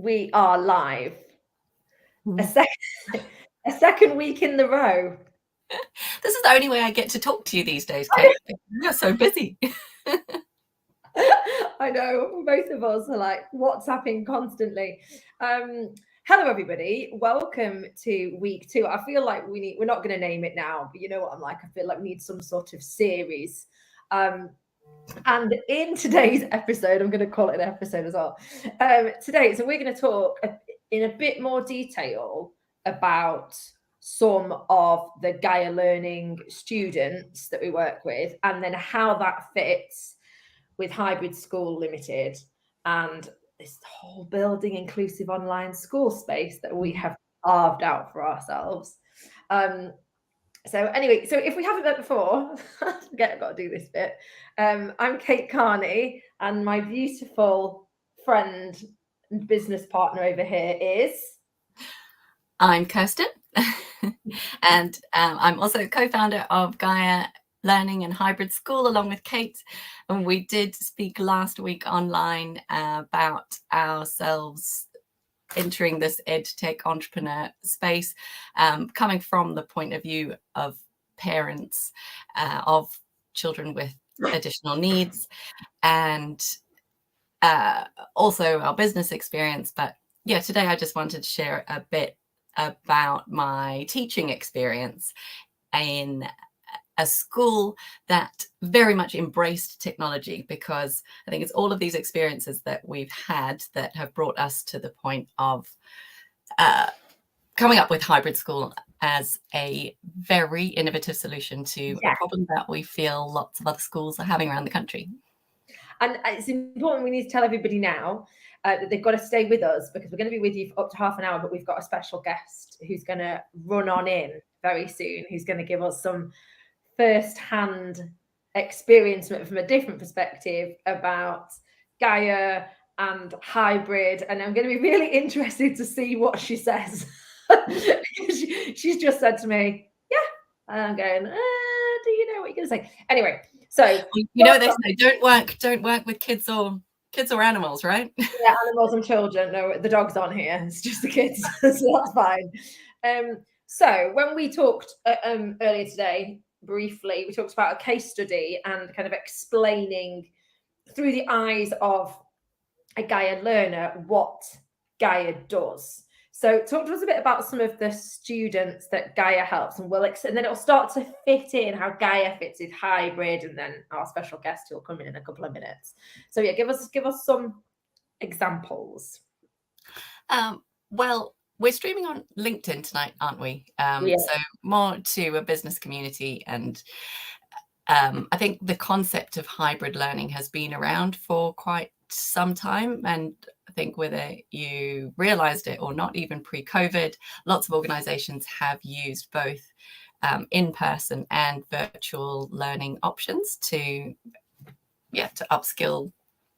we are live. Mm. A second week in the row. This is the only way I get to talk to you these days, Kate. You're so busy. I know, both of us are like WhatsApping constantly. Hello, everybody. Welcome to week 2. I feel like we're not going to name it now, but you know what I'm like. I feel like we need some sort of series. And in today's episode, I'm going to call it an episode as well. Today, so we're going to talk in a bit more detail about some of the Gaia Learning students that we work with, and then how that fits with Hybrid School Limited and this whole building inclusive online school space that we have carved out for ourselves. So anyway, so if we haven't met before, I've got to do this bit. I'm Kate Carney, and my beautiful friend and business partner over here is... I'm Kirstin, and I'm also co-founder of Gaia Learning and Hybrid School along with Kate. And we did speak last week online about ourselves entering this EdTech entrepreneur space, coming from the point of view of parents of children with additional needs, and also our business experience. But yeah, today I just wanted to share a bit about my teaching experience in a school that very much embraced technology, because I think it's all of these experiences that we've had that have brought us to the point of coming up with hybrid school as a very innovative solution to a problem that we feel lots of other schools are having around the country. And it's important, we need to tell everybody now that they've got to stay with us, because we're going to be with you for up to half an hour, but we've got a special guest who's going to run on in very soon, who's going to give us some first-hand experience from a different perspective about Gaia and hybrid, and I'm going to be really interested to see what she says. She's just said to me, yeah, and I'm going, do you know what you're going to say? Anyway, so you know, they say don't work with kids or animals, right? Yeah, animals and children. No, the dog's on here. It's just the kids, so that's fine. So when we talked earlier today, briefly, we talked about a case study and kind of explaining through the eyes of a Gaia learner what Gaia does. So talk to us a bit about some of the students that Gaia helps, and and then it'll start to fit in how Gaia fits with hybrid, and then our special guest will come in a couple of minutes. So yeah, give us some examples. Well, we're streaming on LinkedIn tonight, aren't we? So more to a business community, and I think the concept of hybrid learning has been around for quite some time, and I think whether you realized it or not, even pre-COVID, lots of organizations have used both in-person and virtual learning options to upskill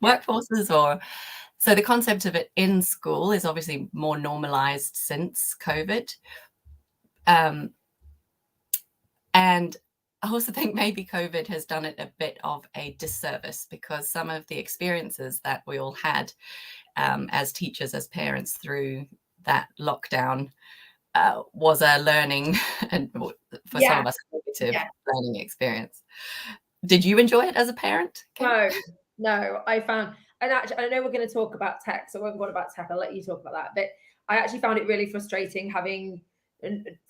workforces. So the concept of it in school is obviously more normalized since COVID. And I also think maybe COVID has done it a bit of a disservice, because some of the experiences that we all had as teachers, as parents through that lockdown was a learning, and for some of us, negative learning experience. Did you enjoy it as a parent, Kate? No, I found, and actually, I know we're going to talk about tech, so I won't go on about tech. I'll let you talk about that. But I actually found it really frustrating having,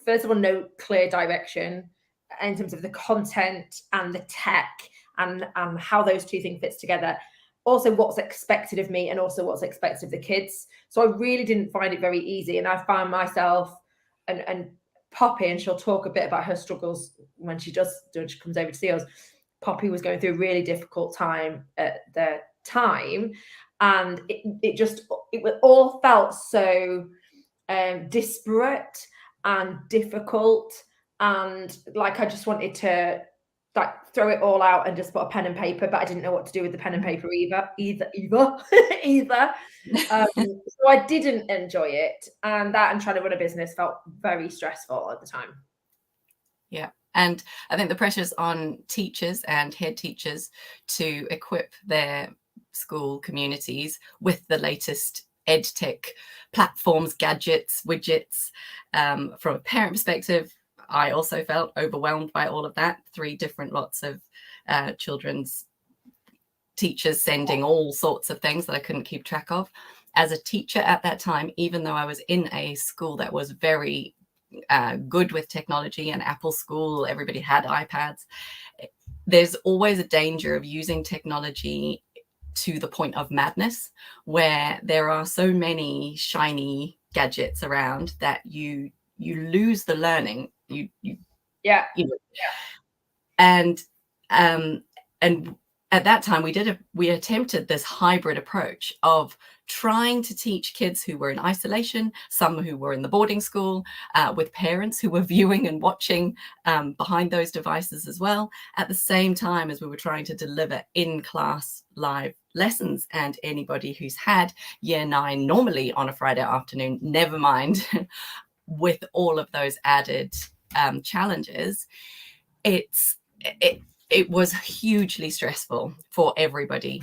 first of all, no clear direction in terms of the content and the tech, and how those two things fits together. Also, what's expected of me, and also what's expected of the kids. So I really didn't find it very easy, and I found myself and Poppy, and she'll talk a bit about her struggles when she comes over to see us. Poppy was going through a really difficult time at the time, and it all felt so disparate and difficult, and like I just wanted to like throw it all out and just put a pen and paper, but I didn't know what to do with the pen and paper either. So I didn't enjoy it, and trying to run a business felt very stressful at the time. Yeah. And I think the pressures on teachers and head teachers to equip their school communities with the latest edtech platforms, gadgets, widgets. From a parent perspective, I also felt overwhelmed by all of that. 3 different lots of children's teachers sending all sorts of things that I couldn't keep track of. As a teacher at that time, even though I was in a school that was very good with technology, and Apple school, everybody had iPads, there's always a danger of using technology to the point of madness, where there are so many shiny gadgets around that you lose the learning. And at that time we attempted this hybrid approach of trying to teach kids who were in isolation, some who were in the boarding school, with parents who were viewing and watching behind those devices as well, at the same time as we were trying to deliver in-class live lessons. And anybody who's had year 9 normally on a Friday afternoon, never mind with all of those added challenges, it was hugely stressful for everybody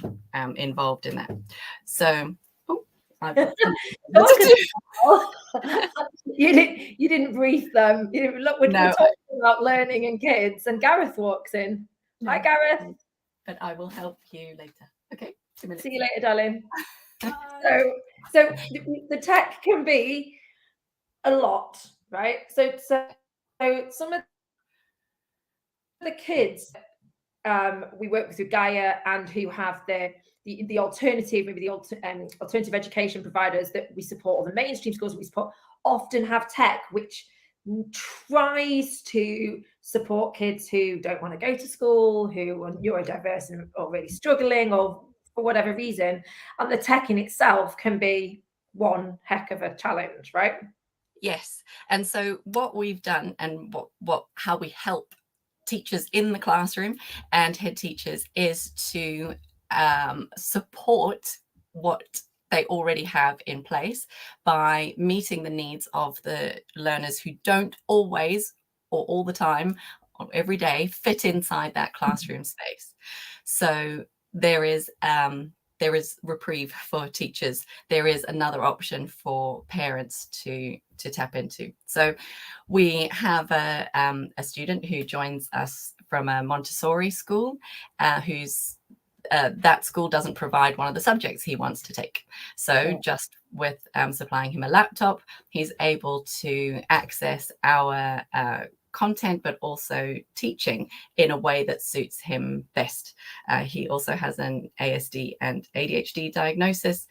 involved in that. So you didn't brief them. You didn't, look, we're talking about learning and kids, and Gareth walks in. Hi, Gareth. But I will help you later. Okay. See you later, darling. So the tech can be a lot, right? So some of the kids we work with through Gaia, and who have the alternative, maybe the alternative education providers that we support, or the mainstream schools that we support, often have tech which tries to support kids who don't want to go to school, who are neurodiverse and are really struggling, or for whatever reason. And the tech in itself can be one heck of a challenge, right? Yes. And so what we've done, and how we help teachers in the classroom and head teachers, is to support what they already have in place by meeting the needs of the learners who don't always, or all the time, or every day, fit inside that classroom space. So there is reprieve for teachers. There is another option for parents to tap into. So we have a student who joins us from a Montessori school, who's that school doesn't provide one of the subjects he wants to take. So just with supplying him a laptop, he's able to access our content, but also teaching in a way that suits him best. He also has an ASD and ADHD diagnosis,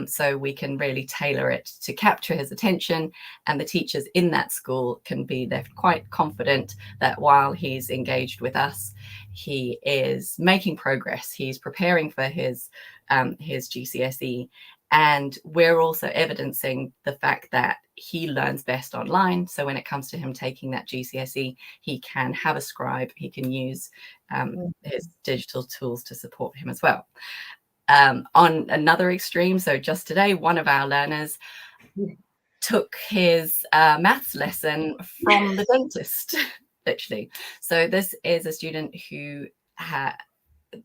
so we can really tailor it to capture his attention, and the teachers in that school can be left quite confident that while he's engaged with us, he is making progress. He's preparing for his GCSE, and we're also evidencing the fact that he learns best online. So when it comes to him taking that GCSE, he can have a scribe, he can use his digital tools to support him as well. On another extreme, so just today, one of our learners took his maths lesson from the dentist, literally. So this is a student who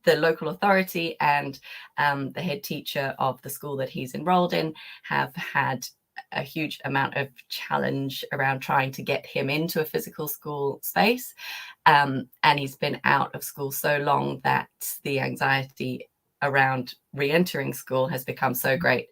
the local authority and the head teacher of the school that he's enrolled in have had a huge amount of challenge around trying to get him into a physical school space. And he's been out of school so long that the anxiety around re-entering school has become so great.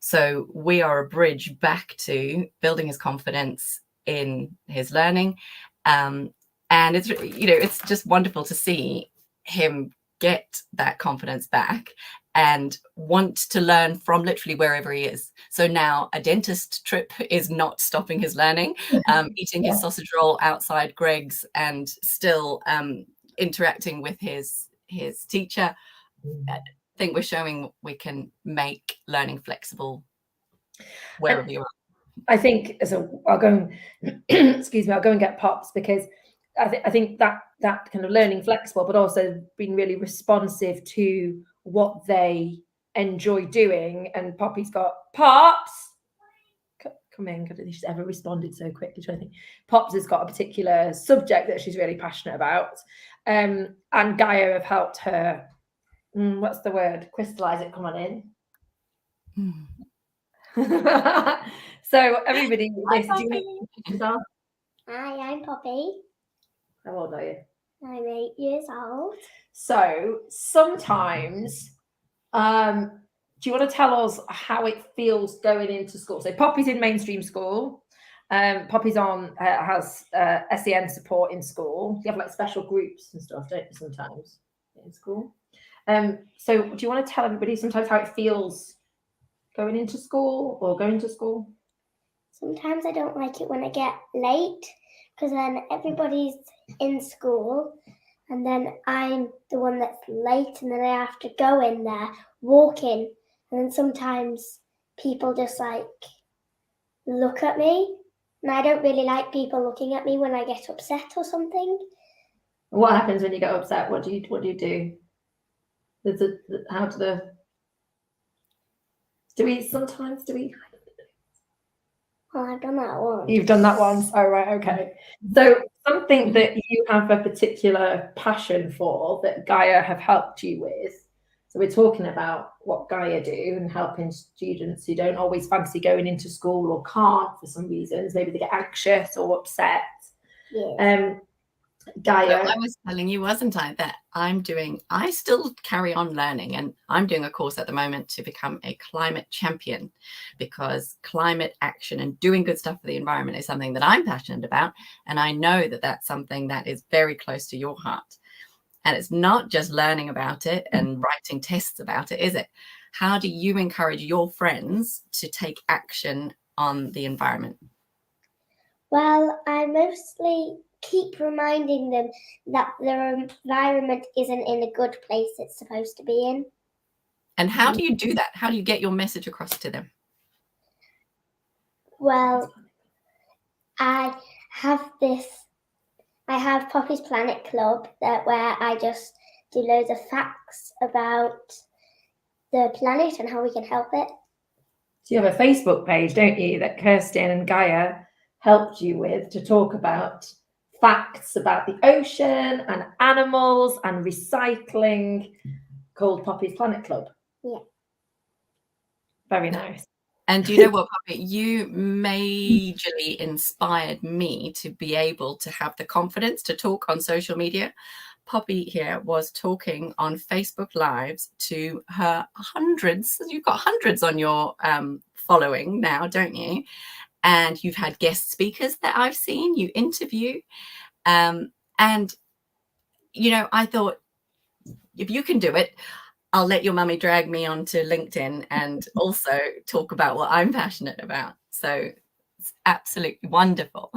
So we are a bridge back to building his confidence in his learning. And it's just wonderful to see him get that confidence back and want to learn from literally wherever he is. So now a dentist trip is not stopping his learning, eating his sausage roll outside Greg's and still interacting with his teacher. I think we're showing we can make learning flexible wherever you are. I think, so I'll go excuse me, I'll go and get Pops, because I think that kind of learning flexible, but also being really responsive to what they enjoy doing. And Poppy's got Pops. Come in, because she's ever responded so quickly to anything. Pops has got a particular subject that she's really passionate about. And Gaia have helped her, what's the word? Crystallize it, come on in. So everybody, Hi, this, do you Poppy. know? Hi, I'm Poppy. How old are you? I'm 8 years old. So sometimes, do you want to tell us how it feels going into school? So Poppy's in mainstream school. Poppy's on has SEN support in school. You have like special groups and stuff, don't you, sometimes in school? So do you want to tell everybody sometimes how it feels going into school or going to school? Sometimes I don't like it when I get late because then everybody's in school and then I'm the one that's late and then I have to go in there, walk in, and then sometimes people just like look at me and I don't really like people looking at me when I get upset or something. What happens when you get upset? What do you do? Do we? Oh, I've done that once. You've done that once. Oh, right. Okay. So something that you have a particular passion for that Gaia have helped you with. So we're talking about what Gaia do and helping students who don't always fancy going into school or can't for some reasons. Maybe they get anxious or upset. Yes. Gaia. So I was telling you, wasn't I, that I still carry on learning, and I'm doing a course at the moment to become a climate champion, because climate action and doing good stuff for the environment is something that I'm passionate about. And I know that that's something that is very close to your heart. And it's not just learning about it and writing tests about it, is it? How do you encourage your friends to take action on the environment? Well, I mostly keep reminding them that their environment isn't in a good place it's supposed to be in. And how do you do that? How do you get your message across to them? Well, I have Poppy's Planet Club where I just do loads of facts about the planet and how we can help it. So you have a Facebook page, don't you, that Kirstin and Gaia helped you with to talk about facts about the ocean and animals and recycling, called Poppy's Planet Club. Yeah. Very nice. And do you know what, Poppy? You majorly inspired me to be able to have the confidence to talk on social media. Poppy here was talking on Facebook Lives to her hundreds. You've got hundreds on your following now, don't you? And you've had guest speakers that I've seen you interview. And, you know, I thought, if you can do it, I'll let your mummy drag me onto LinkedIn and also talk about what I'm passionate about. So it's absolutely wonderful.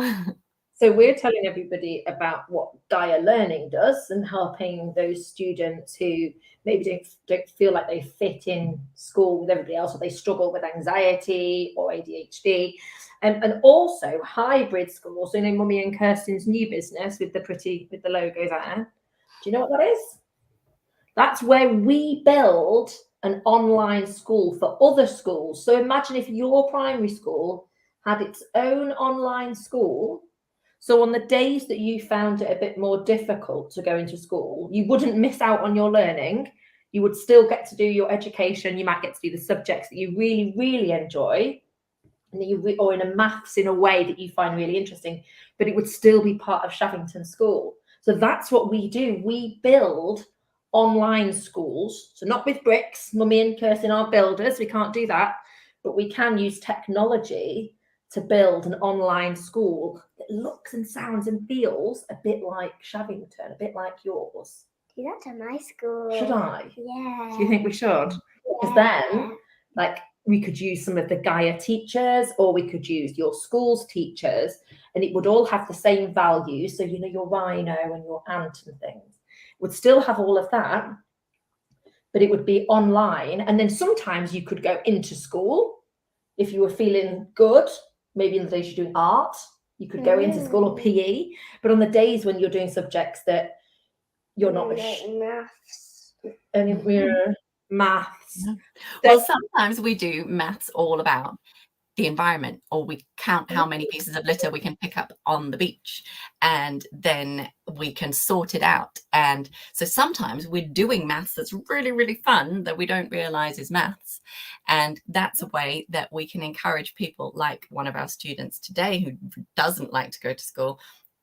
So we're telling everybody about what Gaia Learning does and helping those students who maybe don't feel like they fit in school with everybody else, or they struggle with anxiety or ADHD. And also hybrid schools. So, you know, Mummy and Kirstin's new business with the logo there. Do you know what that is? That's where we build an online school for other schools. So imagine if your primary school had its own online school. So on the days that you found it a bit more difficult to go into school, you wouldn't miss out on your learning. You would still get to do your education. You might get to do the subjects that you really, really enjoy, and or in a maths in a way that you find really interesting, but it would still be part of Shavington School. So that's what we do. We build online schools. So not with bricks. Mummy and Kirstin aren't builders. We can't do that. But we can use technology to build an online school that looks and sounds and feels a bit like Shavington, a bit like yours. Do that to my school. Should I? Yeah. Do you think we should? Because then, like, we could use some of the Gaia teachers, or we could use your school's teachers, and it would all have the same values. So, you know, your rhino and your ant and things would still have all of that, but it would be online. And then sometimes you could go into school if you were feeling good. Maybe in the days you're doing art, you could go into school, or PE. But on the days when you're doing subjects that you're not maths. Maths. Well, sometimes we do maths all about the environment, or we count how many pieces of litter we can pick up on the beach, and then we can sort it out. And so sometimes we're doing maths that's really, really fun that we don't realize is maths. And that's a way that we can encourage people, like one of our students today who doesn't like to go to school.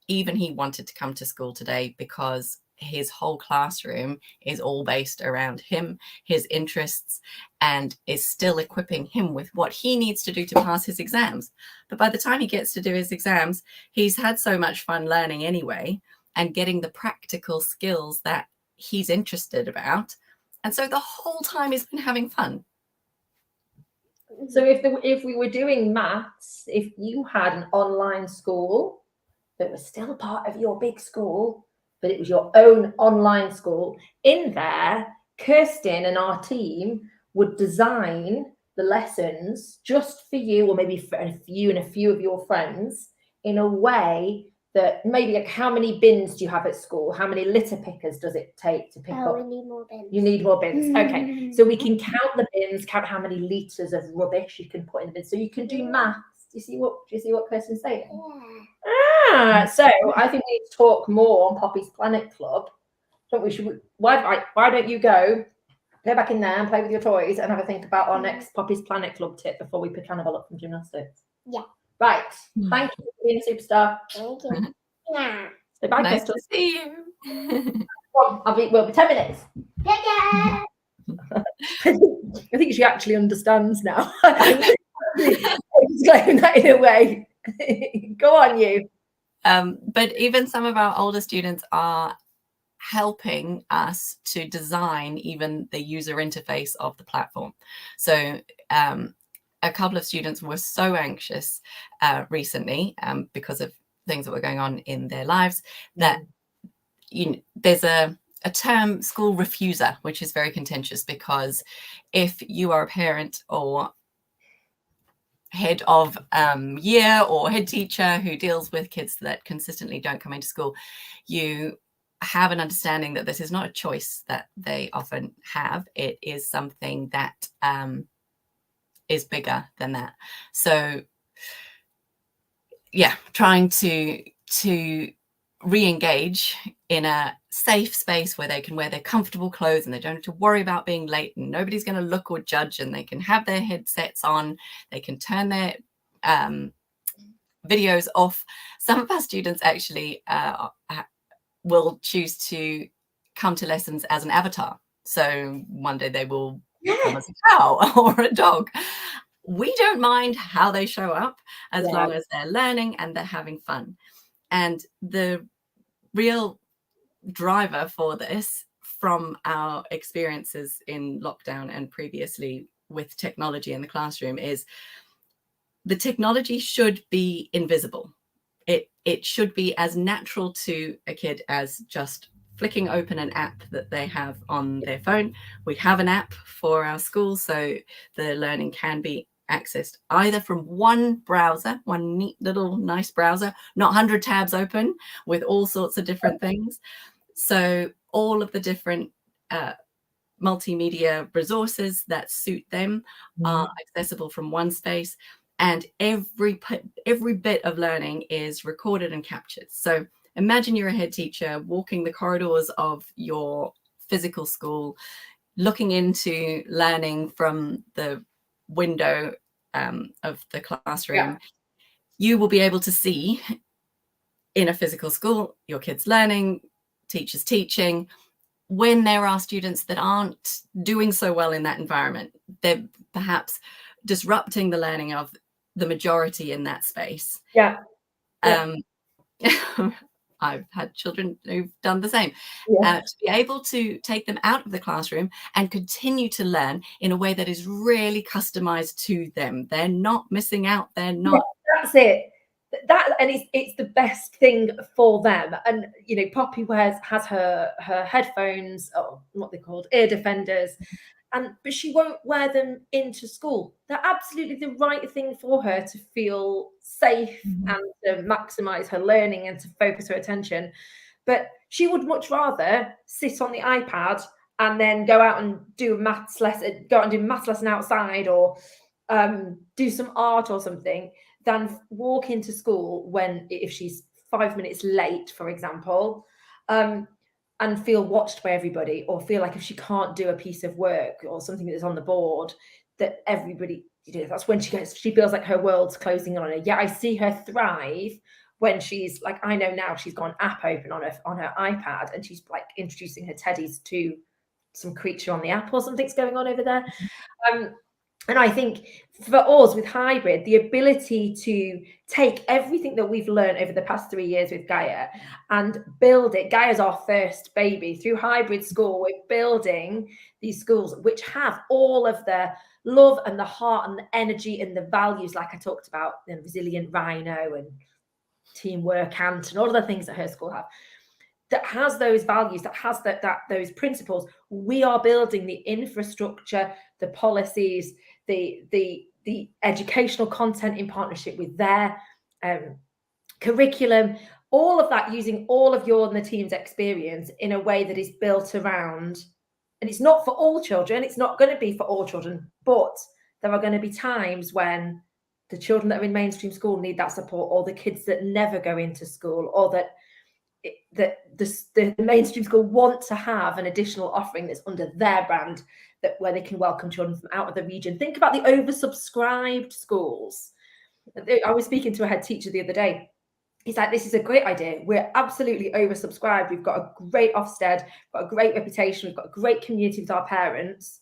Even he wanted to come to school today because his whole classroom is all based around him, his interests, and is still equipping him with what he needs to do to pass his exams. But by the time he gets to do his exams, he's had so much fun learning anyway and getting the practical skills that he's interested about. And so the whole time he's been having fun. So if we were doing maths, if you had an online school that was still part of your big school, but it was your own online school, in there, Kirstin and our team would design the lessons just for you, or maybe for you and a few of your friends, in a way that maybe, like, how many bins do you have at school? How many litter pickers does it take to pick up? We need more bins. You need more bins. Okay. So we can count the bins, count how many litres of rubbish you can put in the bin. So you can do maths. Do you see what Kirstin's saying? Yeah. So I think we need to talk more on Poppy's Planet Club. Don't we? Why don't you go back in there and play with your toys and have a think about our next Poppy's Planet Club tip before we pick Annabelle up from gymnastics? Yeah. Right. Thank you for being a superstar. Thank you. Yeah. Say bye, Nice Crystal. to see you. We'll be 10 minutes. Take care. I think she actually understands now. Explain that in a way. Go on, you. But even some of our older students are helping us to design even the user interface of the platform. So a couple of students were so anxious recently because of things that were going on in their lives that there's a term, school refuser, which is very contentious, because if you are a parent or head of year or head teacher who deals with kids that consistently don't come into school, you have an understanding that this is not a choice that they often have. It is something that is bigger than that. So yeah, trying to re-engage in a safe space where they can wear their comfortable clothes and they don't have to worry about being late and nobody's going to look or judge, and they can have their headsets on, they can turn their videos off. Some of our students actually will choose to come to lessons as an avatar. So one day they will come as a cow or a dog. We don't mind how they show up as long as they're learning and they're having fun. And the real driver for this, from our experiences in lockdown and previously with technology in the classroom, is the technology should be invisible. It should be as natural to a kid as just flicking open an app that they have on their phone. We have an app for our school, so the learning can be accessed either from one browser, one neat little nice browser, not 100 tabs open with all sorts of different things. So all of the different multimedia resources that suit them are accessible from one space, and every bit of learning is recorded and captured. So imagine you're a head teacher walking the corridors of your physical school, looking into learning from the window of the classroom. Yeah. You will be able to see in a physical school your kids learning, teachers teaching. When there are students that aren't doing so well in that environment, they're perhaps disrupting the learning of the majority in that space. Yeah. I've had children who've done the same. To be able to take them out of the classroom and continue to learn in a way that is really customized to them. They're not missing out. They're not. Yeah, that's it. And it's the best thing for them. And Poppy has her headphones, or what they're called, ear defenders, but she won't wear them into school. They're absolutely the right thing for her to feel safe and to maximize her learning and to focus her attention. But she would much rather sit on the iPad and then go out and do a maths lesson, outside, or do some art or something than walk into school if she's 5 minutes late, for example, and feel watched by everybody, or feel like if she can't do a piece of work or something that's on the board, that everybody, that's when she feels like her world's closing in on her. Yeah, I see her thrive when she's like, I know now she's got an app open on her iPad, and she's like introducing her teddies to some creature on the app, or something's going on over there. And I think for us with hybrid, the ability to take everything that we've learned over the past 3 years with Gaia and build it. Gaia's our first baby. Through hybrid school, we're building these schools which have all of the love and the heart and the energy and the values, like I talked about, resilient rhino and teamwork ant and all of the things that her school have. That has those values, that has those principles. We are building the infrastructure, the policies, the educational content in partnership with their curriculum, all of that, using all of your and the team's experience in a way that is built around. And it's not for all children, it's not going to be for all children, but there are going to be times when the children that are in mainstream school need that support, or the kids that never go into school, or that the mainstream school want to have an additional offering that's under their brand, where they can welcome children from out of the region. Think about the oversubscribed schools. I was speaking to a head teacher the other day. He's like, this is a great idea. We're absolutely oversubscribed. We've got a great Ofsted, got a great reputation. We've got a great community with our parents.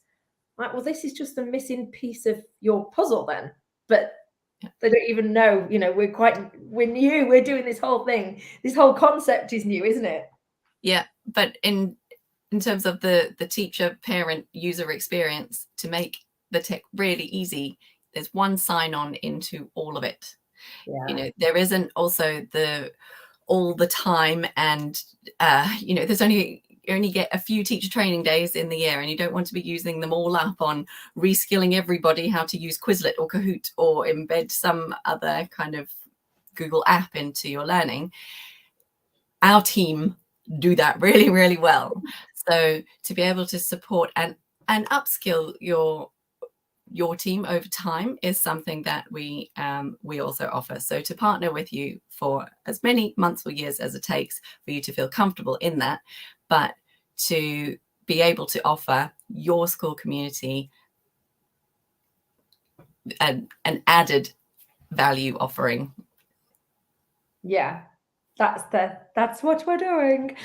I'm like, well, this is just the missing piece of your puzzle then. But they don't even know, we're new. We're doing this whole thing. This whole concept is new, isn't it? Yeah, but in terms of the teacher, parent, user experience, to make the tech really easy, there's one sign-on into all of it. Yeah. There isn't also all the time, and there's you only get a few teacher training days in the year, and you don't want to be using them all up on reskilling everybody how to use Quizlet or Kahoot or embed some other kind of Google app into your learning. Our team do that really, really well. So to be able to support and upskill your team over time is something that we also offer. So to partner with you for as many months or years as it takes for you to feel comfortable in that, but to be able to offer your school community an added value offering. Yeah, that's what we're doing.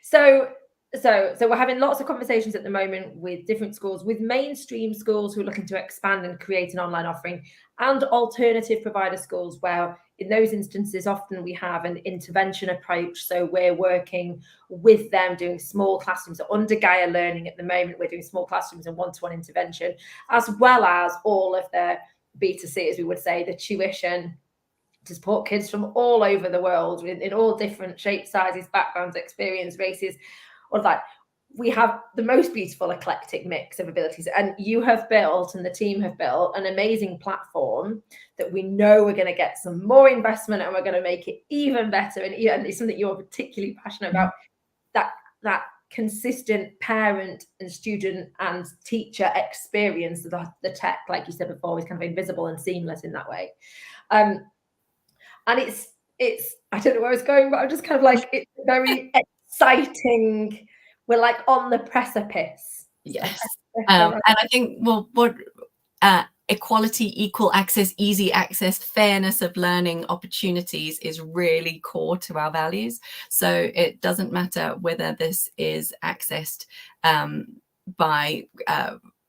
So we're having lots of conversations at the moment with different schools, with mainstream schools who are looking to expand and create an online offering, and alternative provider schools, where in those instances often we have an intervention approach. So we're working with them, doing small classrooms. Under Gaia Learning at the moment, we're doing small classrooms and one-to-one intervention, as well as all of the B2C, as we would say, the tuition to support kids from all over the world in all different shapes, sizes, backgrounds, experience, races, all of that. We have the most beautiful eclectic mix of abilities, and you have built, and the team have built, an amazing platform that we know we're going to get some more investment, and we're going to make it even better. And it's something you're particularly passionate about, that consistent parent and student and teacher experience. The tech, like you said before, is kind of invisible and seamless in that way. And it's I don't know where I was going, but I'm just kind of like, it's very exciting. We're like on the precipice. Yes. And I think, what equality, equal access, easy access, fairness of learning opportunities is really core to our values. So it doesn't matter whether this is accessed by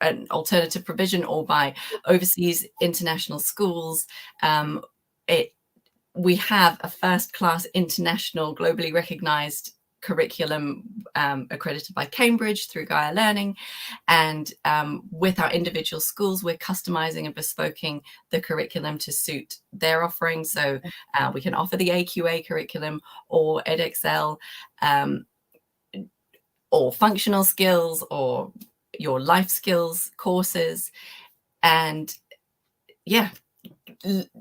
an alternative provision or by overseas international schools. We have a first-class international, globally recognized curriculum accredited by Cambridge through Gaia Learning, and with our individual schools, we're customizing and bespoking the curriculum to suit their offering. So we can offer the AQA curriculum or EdXL, or functional skills, or your life skills courses, and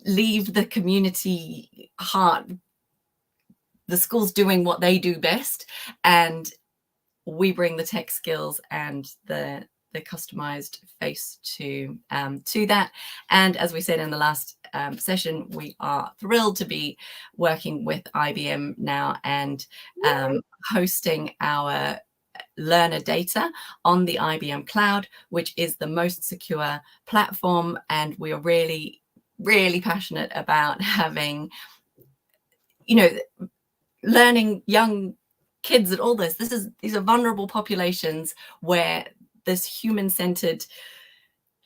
leave the community heart, the schools doing what they do best, and we bring the tech skills and the the customized face to that. And as we said in the last session, we are thrilled to be working with IBM now and hosting our learner data on the IBM cloud, which is the most secure platform. And we are really, really passionate about having, learning young kids and all this. These are vulnerable populations where this human-centered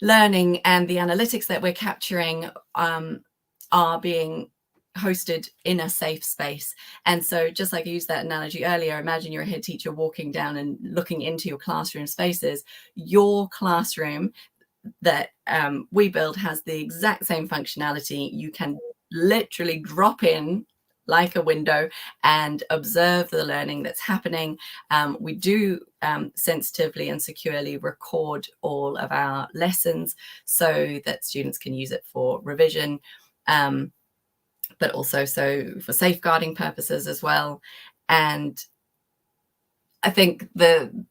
learning and the analytics that we're capturing are being hosted in a safe space. And so just like I used that analogy earlier, imagine you're a head teacher walking down and looking into your classroom spaces. Your classroom that we build has the exact same functionality. You can literally drop in like a window and observe the learning that's happening. We do sensitively and securely record all of our lessons so that students can use it for revision, but also so for safeguarding purposes as well. And I think the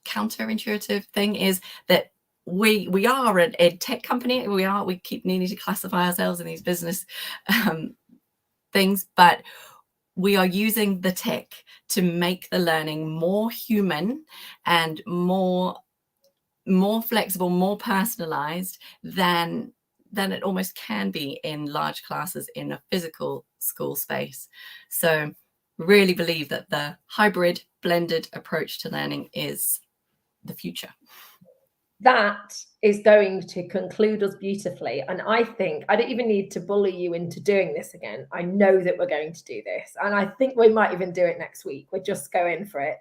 counterintuitive thing is that we are an ed tech company. We keep needing to classify ourselves in these business things, but we are using the tech to make the learning more human and more flexible, more personalized than it almost can be in large classes in a physical school space. So really believe that the hybrid blended approach to learning is the future. That is going to conclude us beautifully. And I think I don't even need to bully you into doing this again. I know that we're going to do this. And I think we might even do it next week. We're just going for it.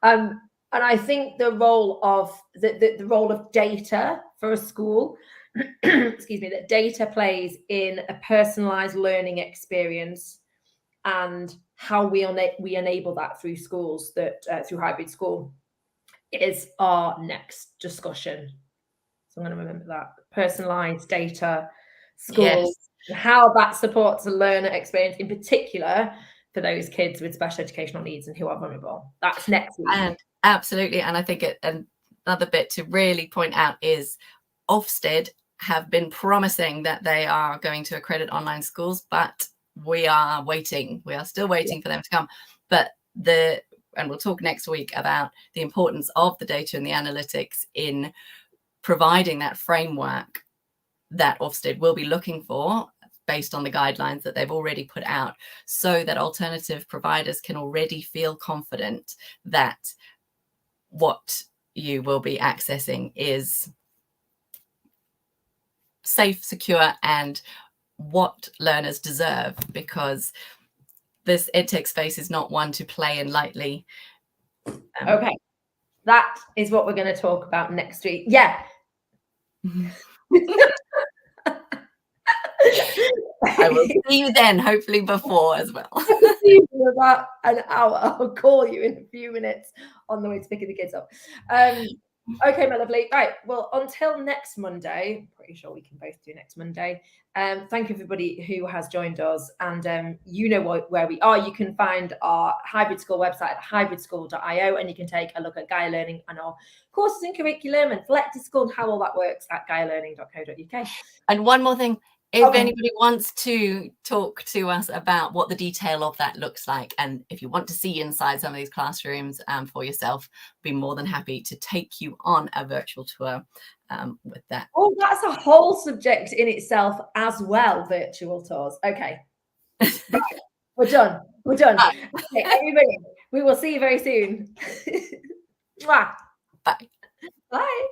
And I think the role of the role of data for a school, excuse me, that data plays in a personalized learning experience and how we enable that through schools, through hybrid school, is our next discussion. So I'm going to remember that. Personalized data, schools, yes, how that supports a learner experience, in particular for those kids with special educational needs and who are vulnerable. That's next week. And absolutely. And I think another bit to really point out is Ofsted have been promising that they are going to accredit online schools, but we are waiting. We are still waiting for them to come. But and we'll talk next week about the importance of the data and the analytics in providing that framework that Ofsted will be looking for based on the guidelines that they've already put out, so that alternative providers can already feel confident that what you will be accessing is safe, secure, and what learners deserve, because this EdTech space is not one to play in lightly. Okay, that is what we're going to talk about next week. Yeah. I will see you then, hopefully before as well. I'll see you in about an hour. I'll call you in a few minutes on the way to picking the kids up. Okay, my lovely. Right. Well, until next Monday, I'm pretty sure we can both do next Monday. Thank you, everybody who has joined us. And you know where we are. You can find our hybrid school website at hybridschool.io, and you can take a look at Gaia Learning and our courses and curriculum and Selected School and how all that works at GaiaLearning.co.uk. And one more thing. If anybody wants to talk to us about what the detail of that looks like, and if you want to see inside some of these classrooms for yourself, be more than happy to take you on a virtual tour with that. Oh, that's a whole subject in itself as well, virtual tours. Okay. Right. We're done. We're done. Okay, everybody, we will see you very soon. Mwah. Bye.